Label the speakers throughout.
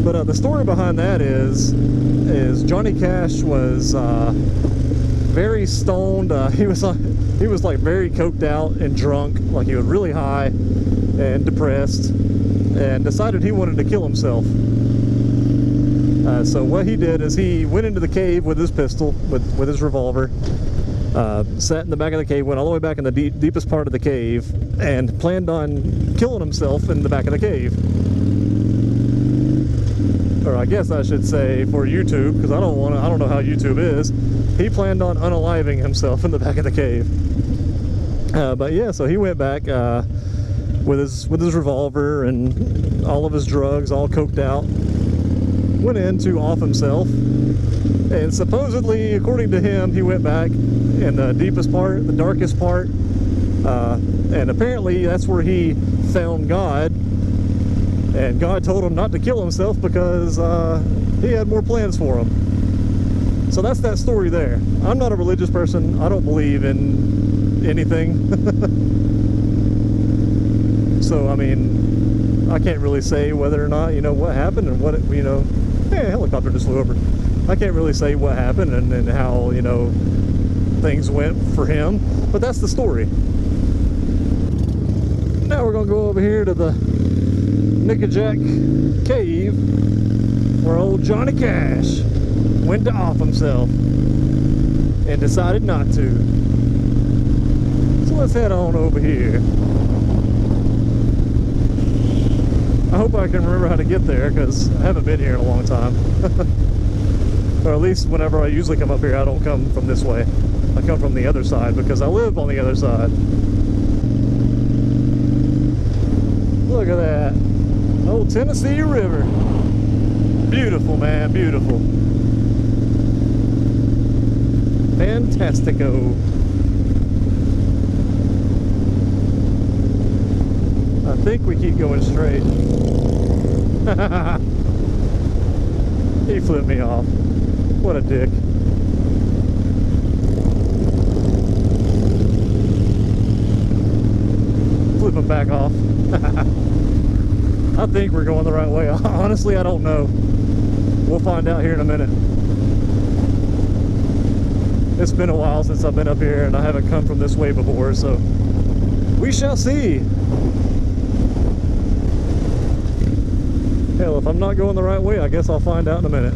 Speaker 1: But the story behind that is Johnny Cash was very stoned. He was like very coked out and drunk, like he was really high and depressed, and decided he wanted to kill himself. So what he did is he went into the cave with his pistol, with his revolver, sat in the back of the cave, went all the way back in the deepest part of the cave, and planned on killing himself in the back of the cave. Or I guess I should say for YouTube, because I don't know how YouTube is. He planned on unaliving himself in the back of the cave. But yeah, so he went back with his revolver and all of his drugs, all coked out. Went in to off himself, and supposedly, according to him, he went back in the deepest part, the darkest part, and apparently that's where he found God, and God told him not to kill himself because he had more plans for him. So that's that story there. I'm not a religious person. I don't believe in anything. So I mean, I can't really say whether or not, you know, what happened and what, you know, hey, a helicopter just flew over. I can't really say what happened and how, you know, things went for him, but that's the story. Now we're going to go over here to the Nickajack cave where old Johnny Cash went to off himself and decided not to. So let's head on over here. I hope I can remember how to get there, because I haven't been here in a long time. Or at least whenever I usually come up here, I don't come from this way. I come from the other side, because I live on the other side. Look at that. Old Tennessee River. Beautiful, man, beautiful. Fantastico. I think we keep going straight. He flipped me off. What a dick. Flip him back off. I think we're going the right way. Honestly, I don't know. We'll find out here in a minute. It's been a while since I've been up here, and I haven't come from this way before, so we shall see. Hell, if I'm not going the right way, I guess I'll find out in a minute.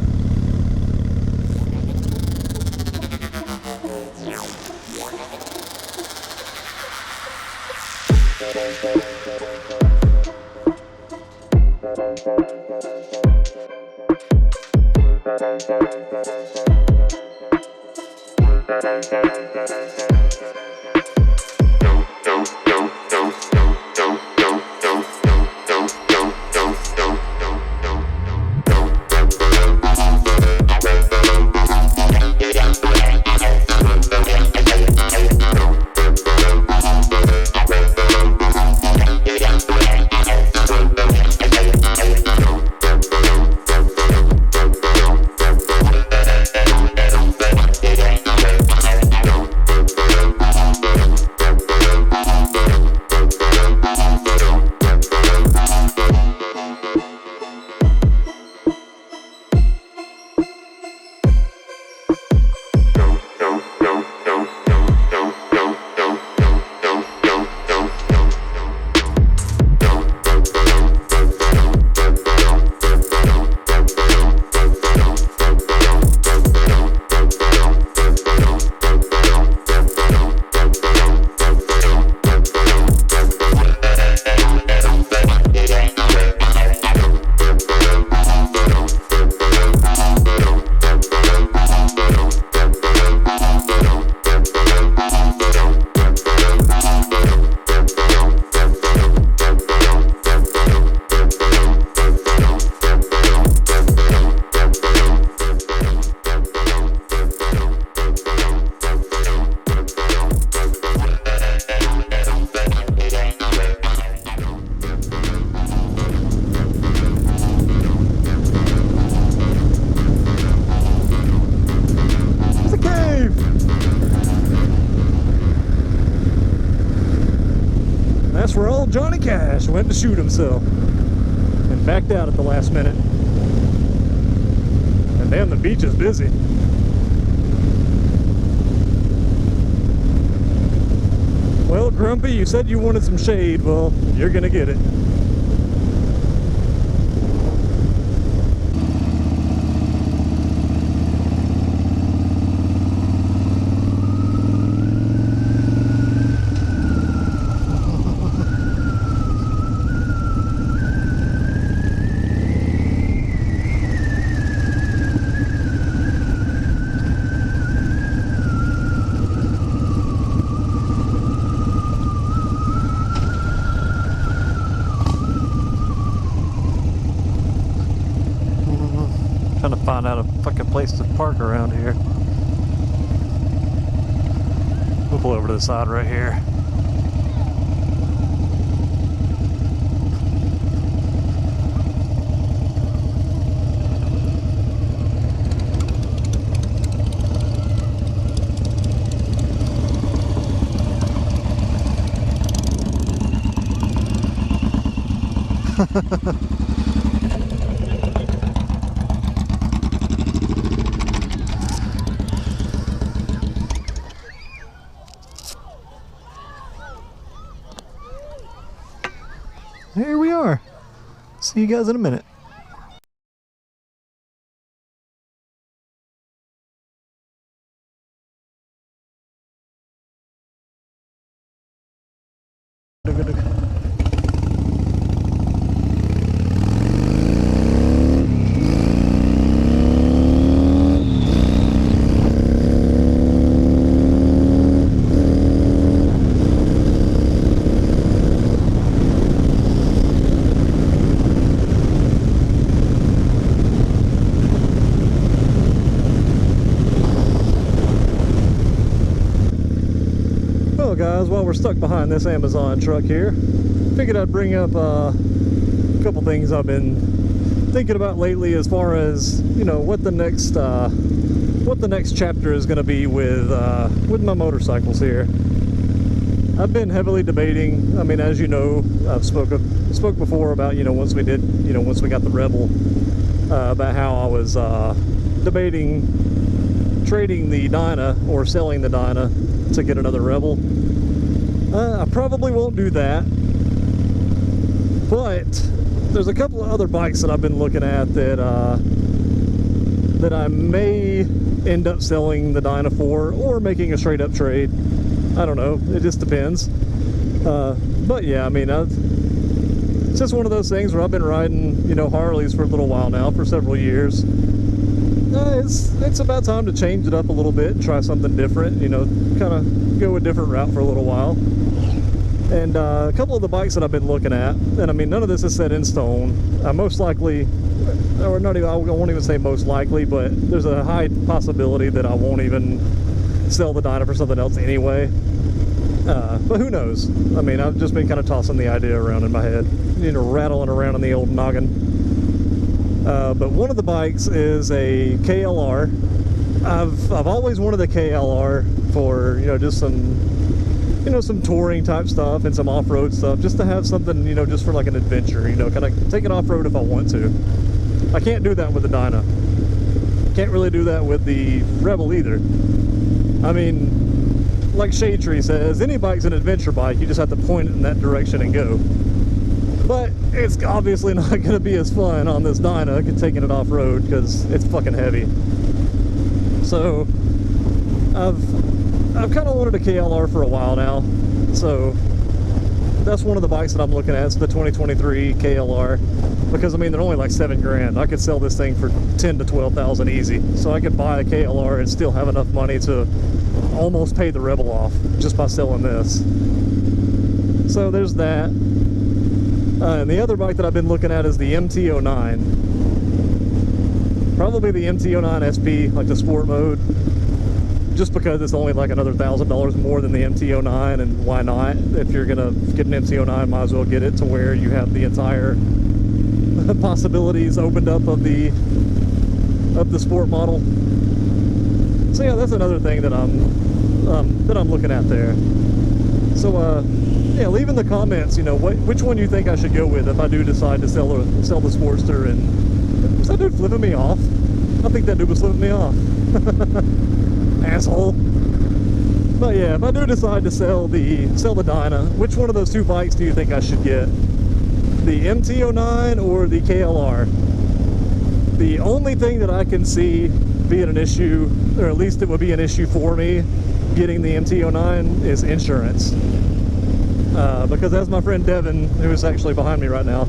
Speaker 1: That's where old Johnny Cash went to shoot himself and backed out at the last minute. Damn, the beach is busy. Well, Grumpy, you said you wanted some shade. Well, you're gonna get it. Trying to find out a fucking place to park around here. We'll pull over to the side right here. Here we are. See you guys in a minute. Well guys, while we're stuck behind this Amazon truck here, figured I'd bring up a couple things I've been thinking about lately as far as, you know, what the next chapter is going to be with my motorcycles here. I've been heavily debating. I mean, as you know, I've spoke before about, you know, once we got the Rebel, about how I was debating trading the Dyna or selling the Dyna to get another Rebel. I probably won't do that, but there's a couple of other bikes that I've been looking at that I may end up selling the Dyna for, or making a straight up trade. I don't know, it just depends. But yeah, I mean, it's just one of those things where I've been riding, you know, Harleys for a little while now, for several years. It's about time to change it up a little bit and try something different, you know, kind of go a different route for a little while. And a couple of the bikes that I've been looking at, and I mean, none of this is set in stone. Most likely, or not even, I won't even say most likely, but there's a high possibility that I won't even sell the Dyna for something else anyway. But who knows? I mean, I've just been kind of tossing the idea around in my head, you know, rattling around in the old noggin. But one of the bikes is a KLR. I've always wanted a KLR for, you know, just some touring type stuff and some off-road stuff, just to have something, you know, just for like an adventure, you know, kind of take it off-road if I want to. I can't do that with the Dyna. Can't really do that with the Rebel either. I mean, like Shade Tree says, any bike's an adventure bike, you just have to point it in that direction and go. But it's obviously not going to be as fun on this Dyna taking it off-road, because it's fucking heavy. So I've kind of wanted a KLR for a while now, so that's one of the bikes that I'm looking at. It's the 2023 KLR, because I mean, they're only like $7 grand. I could sell this thing for 10 to 12,000 easy, so I could buy a KLR and still have enough money to almost pay the Rebel off just by selling this. So there's that. And the other bike that I've been looking at is the MT-09. Probably the MT-09 SP, like the sport mode, just because it's only like another $1,000 more than the MT-09, and why not? If you're gonna get an MT-09, might as well get it to where you have the entire possibilities opened up of the sport model. So yeah, that's another thing that I'm looking at there. So yeah, leave in the comments, you know, which one you think I should go with if I do decide to sell the Sportster. And is that dude flipping me off? I think that dude was flipping me off. Asshole. But yeah, if I do decide to sell the Dyna, which one of those two bikes do you think I should get? The MT-09 or the KLR? The only thing that I can see being an issue, or at least it would be an issue for me getting the MT-09, is insurance. Because as my friend Devin, who is actually behind me right now,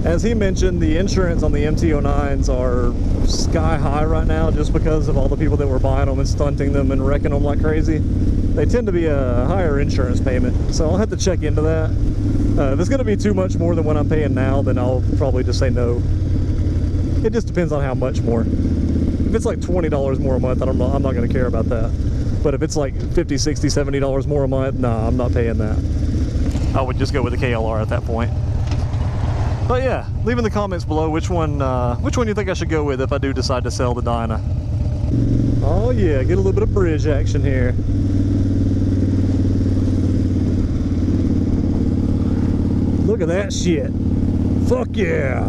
Speaker 1: as he mentioned, the insurance on the MT-09s are sky high right now just because of all the people that were buying them and stunting them and wrecking them like crazy. They tend to be a higher insurance payment, so I'll have to check into that. If it's going to be too much more than what I'm paying now, then I'll probably just say no. It just depends on how much more. If it's like $20 more a month, I'm not going to care about that. But if it's like $50, $60, $70 more a month, nah, I'm not paying that. I would just go with the KLR at that point. But yeah, leave in the comments below which one you think I should go with if I do decide to sell the Dyna. Oh yeah, get a little bit of bridge action here. Look at that shit. Fuck yeah.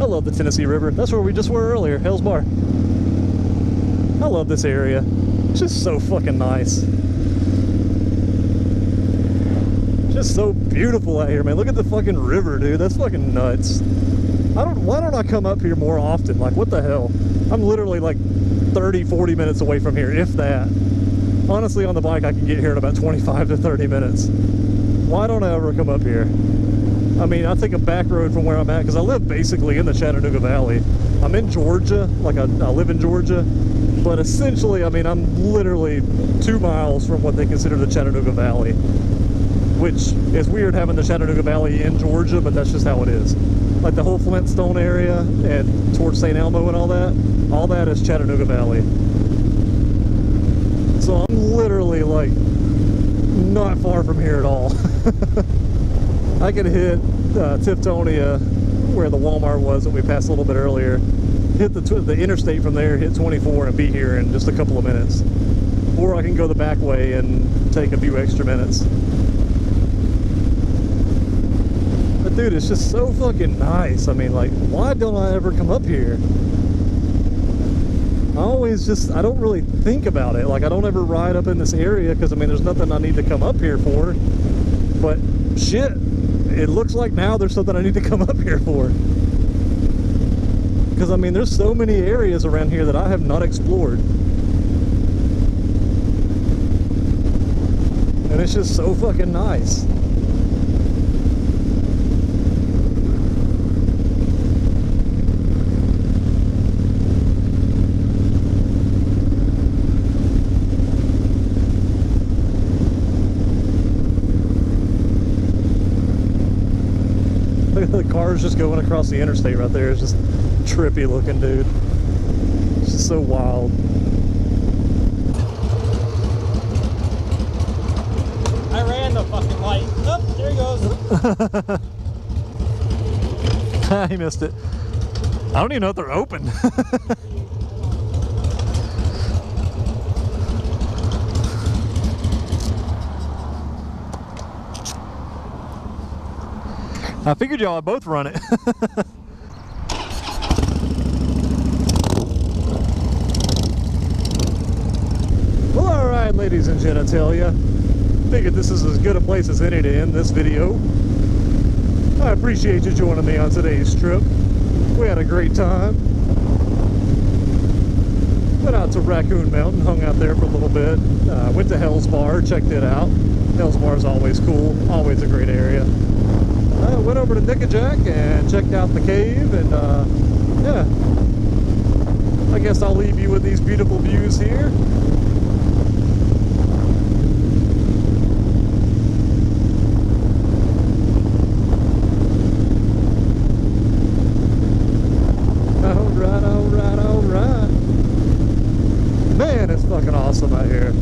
Speaker 1: I love the Tennessee River. That's where we just were earlier, Hell's Bar. I love this area. It's just so fucking nice. Just so beautiful out here, man. Look at the fucking river, dude. That's fucking nuts. Why don't I come up here more often? Like, what the hell? I'm literally like 30, 40 minutes away from here, if that. Honestly, on the bike, I can get here in about 25 to 30 minutes. Why don't I ever come up here? I mean, I take a back road from where I'm at, because I live basically in the Chattanooga Valley. I'm in Georgia, like I live in Georgia, but essentially, I mean, I'm literally 2 miles from what they consider the Chattanooga Valley. Which is weird having the Chattanooga Valley in Georgia, but that's just how it is. Like the whole Flintstone area and towards St. Elmo and all that is Chattanooga Valley. So I'm literally like not far from here at all. I could hit Tiftonia, where the Walmart was that we passed a little bit earlier, hit the interstate from there, hit 24 and be here in just a couple of minutes. Or I can go the back way and take a few extra minutes. Dude, it's just so fucking nice. I mean, like, why don't I ever come up here? I don't really think about it. Like, I don't ever ride up in this area because, I mean, there's nothing I need to come up here for. But, shit, it looks like now there's something I need to come up here for. Because, I mean, there's so many areas around here that I have not explored. And it's just so fucking nice. The car's just going across the interstate right there. It's just trippy looking, dude. It's just so wild.
Speaker 2: I ran the fucking light. Oh, there he goes.
Speaker 1: He missed it. I don't even know if they're open. I figured y'all would both run it. Well, alright, ladies and genitalia. Figured this is as good a place as any to end this video. I appreciate you joining me on today's trip. We had a great time. Went out to Raccoon Mountain, hung out there for a little bit. Went to Hell's Bar, checked it out. Hell's Bar is always cool, always a great area. Went over to Nickajack and checked out the cave, and yeah, I guess I'll leave you with these beautiful views here. Alright, alright, alright. Man, it's fucking awesome out here.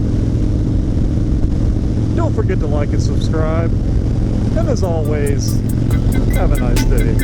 Speaker 1: Don't forget to like and subscribe. And as always, have a nice day.